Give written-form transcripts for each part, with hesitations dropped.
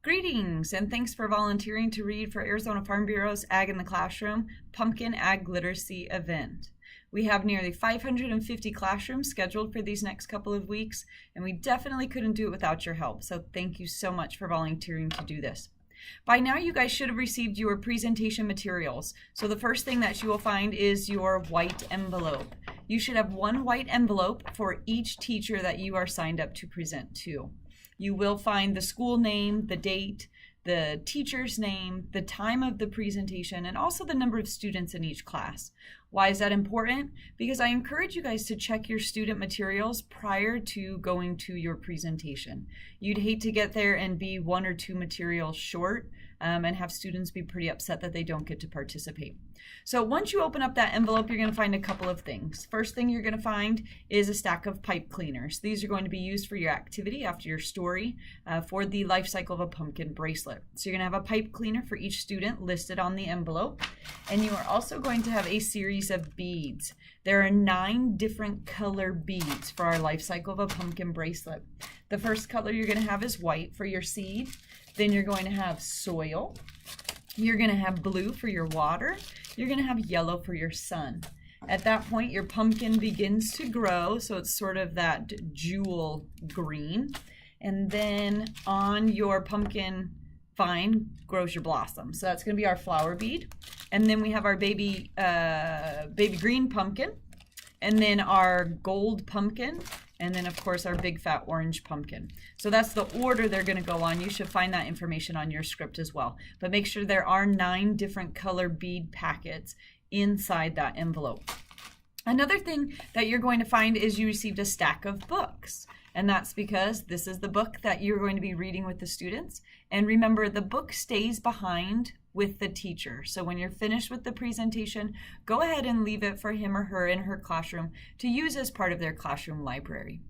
Greetings, and thanks for volunteering to read for Arizona Farm Bureau's Ag in the Classroom Pumpkin Ag Literacy event. We have nearly 550 classrooms scheduled for these next couple of weeks, and we definitely couldn't do it without your help, so thank you so much for volunteering to do this. By now, you guys should have received your presentation materials. So the first thing that you will find is your white envelope. You should have one white envelope for each teacher that you are signed up to present to. You will find the school name, the date, the teacher's name, the time of the presentation, and also the number of students in each class. Why is that important? Because I encourage you guys to check your student materials prior to going to your presentation. You'd hate to get there and be one or two materials short and have students be pretty upset that they don't get to participate. So once you open up that envelope, you're going to find a couple of things. First thing you're going to find is a stack of pipe cleaners. These are going to be used for your activity after your story for the life cycle of a pumpkin bracelet. So you're going to have a pipe cleaner for each student listed on the envelope, and you are also going to have a series of beads. There are 9 different color beads for our life cycle of a pumpkin bracelet. The first color you're going to have is white for your seed. Then you're going to have soil. You're going to have blue for your water. You're going to have yellow for your sun. At that point, your pumpkin begins to grow, so it's sort of that jewel green. And then on your pumpkin vine grows your blossom. So that's going to be our flower bead. And then we have our baby green pumpkin, and then our gold pumpkin, and then of course our big fat orange pumpkin. So that's the order they're going to go on. You should find that information on your script as well. But make sure there are 9 different color bead packets inside that envelope. Another thing that you're going to find is you received a stack of books. And that's because this is the book that you're going to be reading with the students. And remember, the book stays behind with the teacher. So when you're finished with the presentation, go ahead and leave it for him or her in her classroom to use as part of their classroom library.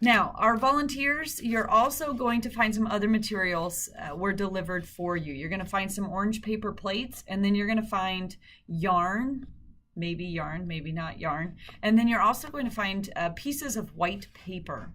Now, our volunteers, you're also going to find some other materials were delivered for you. You're going to find some orange paper plates, and then you're going to find yarn, maybe not yarn. And then you're also going to find pieces of white paper.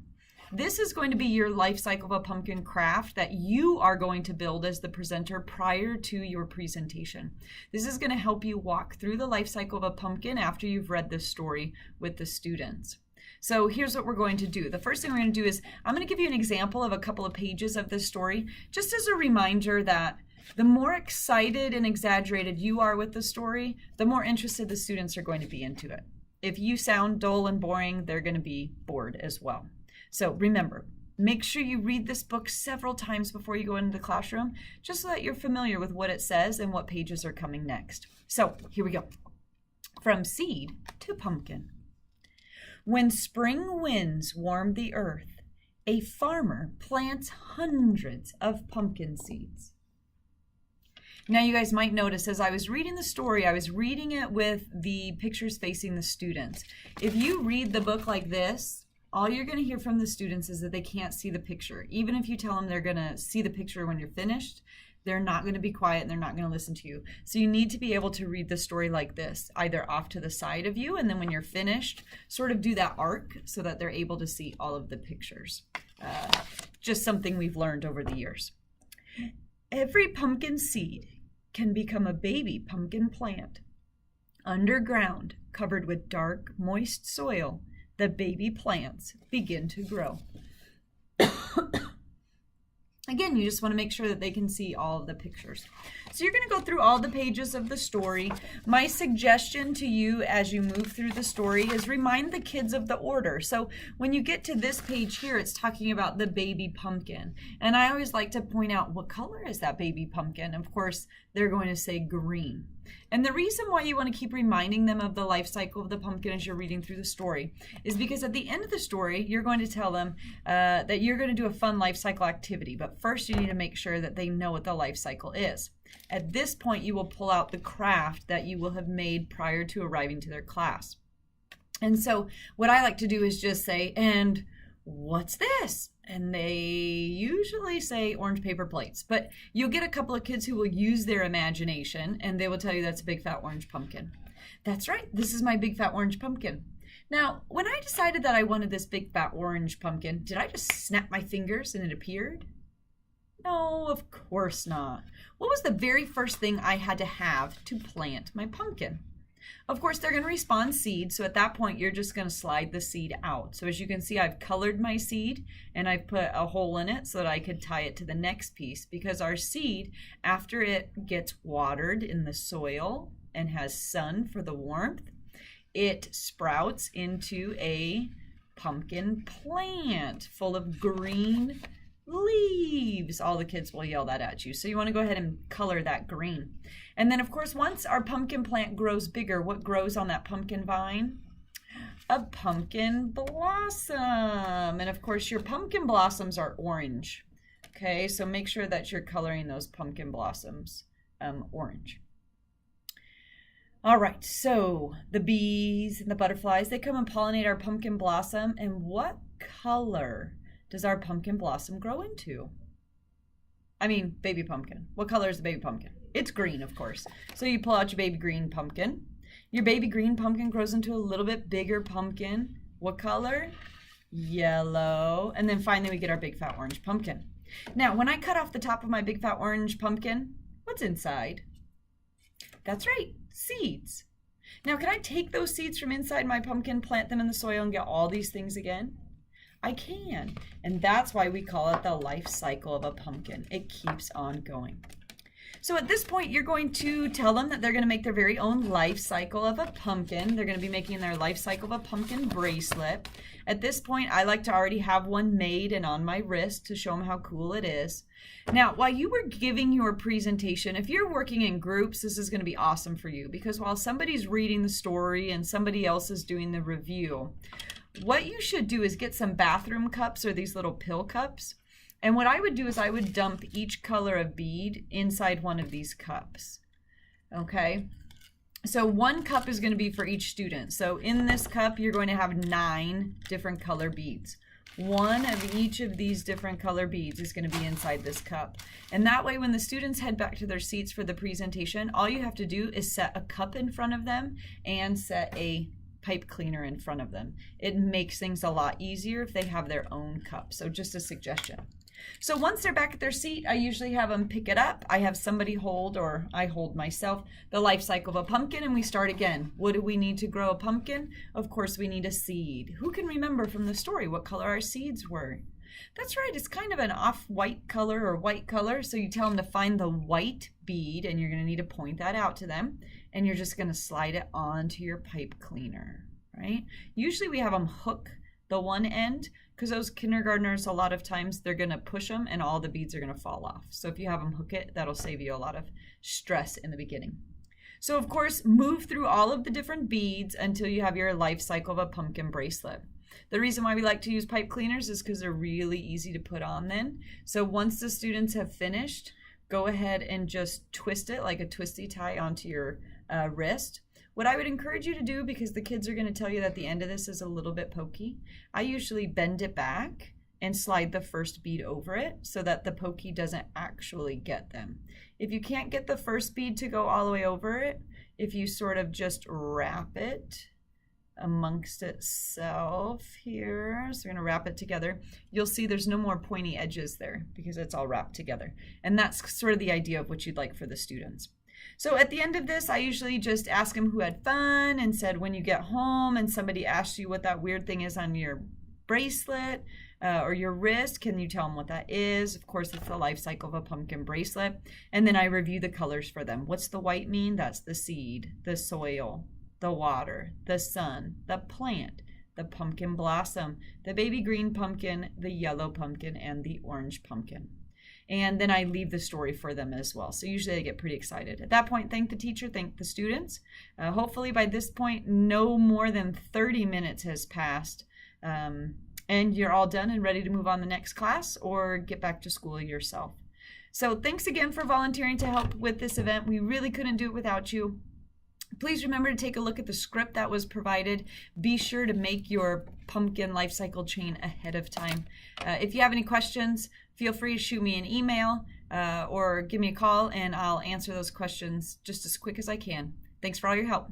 This is going to be your life cycle of a pumpkin craft that you are going to build as the presenter prior to your presentation. This is going to help you walk through the life cycle of a pumpkin after you've read this story with the students. So here's what we're going to do. The first thing we're going to do is I'm going to give you an example of a couple of pages of this story, just as a reminder that the more excited and exaggerated you are with the story, the more interested the students are going to be into it. If you sound dull and boring, they're going to be bored as well. So remember, make sure you read this book several times before you go into the classroom, just so that you're familiar with what it says and what pages are coming next. So here we go. From seed to pumpkin. When spring winds warm the earth, a farmer plants hundreds of pumpkin seeds. Now you guys might notice as I was reading the story, I was reading it with the pictures facing the students. If you read the book like this, all you're going to hear from the students is that they can't see the picture. Even if you tell them they're going to see the picture when you're finished, they're not going to be quiet and they're not going to listen to you. So you need to be able to read the story like this, either off to the side of you, and then when you're finished, sort of do that arc so that they're able to see all of the pictures. Just something we've learned over the years. Every pumpkin seed can become a baby pumpkin plant. Underground, covered with dark, moist soil, the baby plants begin to grow. Again, you just want to make sure that they can see all of the pictures. So you're going to go through all the pages of the story. My suggestion to you as you move through the story is remind the kids of the order. So when you get to this page here, it's talking about the baby pumpkin. And I always like to point out, what color is that baby pumpkin? Of course, they're going to say green. And the reason why you want to keep reminding them of the life cycle of the pumpkin as you're reading through the story is because at the end of the story, you're going to tell them that you're going to do a fun life cycle activity. But first, you need to make sure that they know what the life cycle is. At this point, you will pull out the craft that you will have made prior to arriving to their class. And so what I like to do is just say, and what's this? And they usually say orange paper plates, but you'll get a couple of kids who will use their imagination and they will tell you that's a big fat orange pumpkin. That's right, this is my big fat orange pumpkin. Now, when I decided that I wanted this big fat orange pumpkin, did I just snap my fingers and it appeared? No, of course not. What was the very first thing I had to have to plant my pumpkin? Of course, they're going to respawn seed, so at that point, you're just going to slide the seed out. So as you can see, I've colored my seed, and I've put a hole in it so that I could tie it to the next piece, because our seed, after it gets watered in the soil and has sun for the warmth, it sprouts into a pumpkin plant full of green leaves. All the kids will yell that at you. So you want to go ahead and color that green. And then, of course, once our pumpkin plant grows bigger, what grows on that pumpkin vine? A pumpkin blossom. And of course, your pumpkin blossoms are orange. Okay, so make sure that you're coloring those pumpkin blossoms orange. All right, so the bees and the butterflies, they come and pollinate our pumpkin blossom. And what color does our pumpkin blossom grow into? I mean, baby pumpkin. What color is the baby pumpkin? It's green, of course. So you pull out your baby green pumpkin. Your baby green pumpkin grows into a little bit bigger pumpkin. What color? Yellow. And then finally we get our big fat orange pumpkin. Now, when I cut off the top of my big fat orange pumpkin, what's inside? That's right, seeds. Now, can I take those seeds from inside my pumpkin, plant them in the soil, and get all these things again? I can, and that's why we call it the life cycle of a pumpkin. It keeps on going. So at this point, you're going to tell them that they're going to make their very own life cycle of a pumpkin. They're going to be making their life cycle of a pumpkin bracelet. At this point, I like to already have one made and on my wrist to show them how cool it is. Now, while you were giving your presentation, if you're working in groups, this is going to be awesome for you, because while somebody's reading the story and somebody else is doing the review, what you should do is get some bathroom cups or these little pill cups. And what I would do is I would dump each color of bead inside one of these cups. Okay? So one cup is going to be for each student. So in this cup, you're going to have 9 different color beads. One of each of these different color beads is going to be inside this cup. And that way, when the students head back to their seats for the presentation, all you have to do is set a cup in front of them and set a pipe cleaner in front of them. It makes things a lot easier if they have their own cup. So just a suggestion. So once they're back at their seat, I usually have them pick it up. I have somebody hold, or I hold myself, the life cycle of a pumpkin, and we start again. What do we need to grow a pumpkin? Of course, we need a seed. Who can remember from the story what color our seeds were? That's right, it's kind of an off-white color or white color. So you tell them to find the white bead, and you're going to need to point that out to them. And you're just going to slide it onto your pipe cleaner, right? Usually we have them hook the one end, because those kindergartners, a lot of times they're going to push them and all the beads are going to fall off. So if you have them hook it, that'll save you a lot of stress in the beginning. So of course, move through all of the different beads until you have your life cycle of a pumpkin bracelet. The reason why we like to use pipe cleaners is because they're really easy to put on then. So once the students have finished, go ahead and just twist it like a twisty tie onto your wrist. What I would encourage you to do, because the kids are going to tell you that the end of this is a little bit pokey, I usually bend it back and slide the first bead over it so that the pokey doesn't actually get them. If you can't get the first bead to go all the way over it, if you sort of just wrap it amongst itself here, so we're going to wrap it together, you'll see there's no more pointy edges there because it's all wrapped together. And that's sort of the idea of what you'd like for the students. So at the end of this, I usually just ask them who had fun and said, when you get home and somebody asks you what that weird thing is on your bracelet or your wrist, can you tell them what that is? Of course, it's the life cycle of a pumpkin bracelet. And then I review the colors for them. What's the white mean? That's the seed, the soil, the water, the sun, the plant, the pumpkin blossom, the baby green pumpkin, the yellow pumpkin, and the orange pumpkin. And then I leave the story for them as well. So usually they get pretty excited. At that point, thank the teacher, thank the students. Hopefully by this point, no more than 30 minutes has passed. And you're all done and ready to move on to the next class or get back to school yourself. So thanks again for volunteering to help with this event. We really couldn't do it without you. Please remember to take a look at the script that was provided. Be sure to make your pumpkin life cycle chain ahead of time. If you have any questions, feel free to shoot me an email or give me a call and I'll answer those questions just as quick as I can. Thanks for all your help.